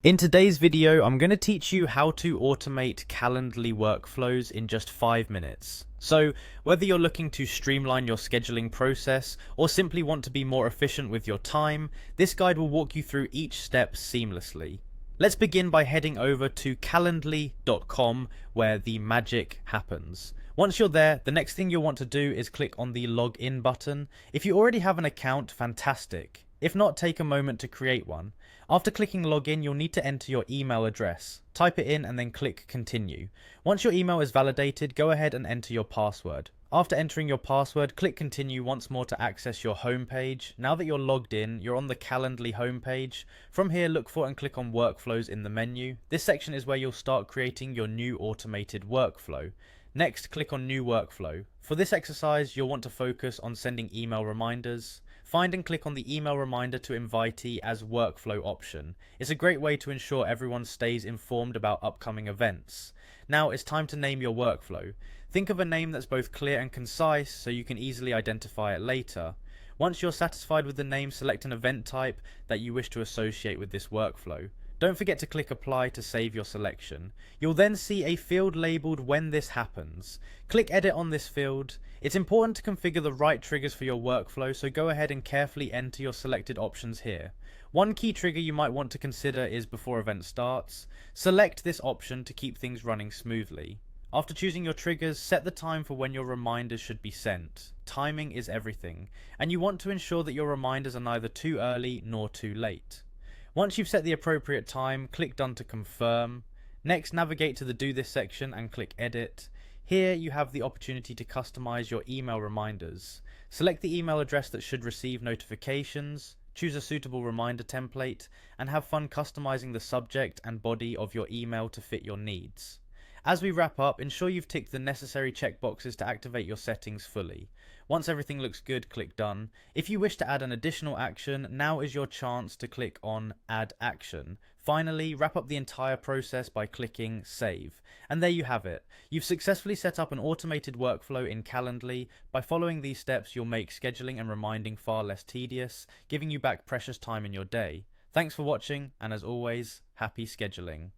In today's video, I'm going to teach you how to automate Calendly workflows in just 5 minutes. So, whether you're looking to streamline your scheduling process or simply want to be more efficient with your time, this guide will walk you through each step seamlessly. Let's begin by heading over to calendly.com where the magic happens. Once you're there, the next thing you'll want to do is click on the login button. If you already have an account, fantastic. If not, take a moment to create one. After clicking login, you'll need to enter your email address. Type it in and then click continue. Once your email is validated, go ahead and enter your password. After entering your password, click continue once more to access your home page. Now that you're logged in, you're on the Calendly homepage. From here, look for and click on workflows in the menu. This section is where you'll start creating your new automated workflow. Next, click on new workflow. For this exercise, you'll want to focus on sending email reminders. Find and click on the email reminder to invitee as workflow option. It's a great way to ensure everyone stays informed about upcoming events. Now it's time to name your workflow. Think of a name that's both clear and concise so you can easily identify it later. Once you're satisfied with the name, select an event type that you wish to associate with this workflow. Don't forget to click apply to save your selection. You'll then see a field labeled when this happens. Click edit on this field. It's important to configure the right triggers for your workflow, so go ahead and carefully enter your selected options here. One key trigger you might want to consider is before event starts. Select this option to keep things running smoothly. After choosing your triggers, set the time for when your reminders should be sent. Timing is everything, and you want to ensure that your reminders are neither too early nor too late. Once you've set the appropriate time, click Done to confirm. Next, navigate to the Do This section and click Edit. Here you have the opportunity to customize your email reminders. Select the email address that should receive notifications, choose a suitable reminder template, and have fun customizing the subject and body of your email to fit your needs. As we wrap up, ensure you've ticked the necessary checkboxes to activate your settings fully. Once everything looks good, click Done. If you wish to add an additional action, now is your chance to click on Add Action. Finally, wrap up the entire process by clicking Save. And there you have it. You've successfully set up an automated workflow in Calendly. By following these steps, you'll make scheduling and reminding far less tedious, giving you back precious time in your day. Thanks for watching, and as always, happy scheduling.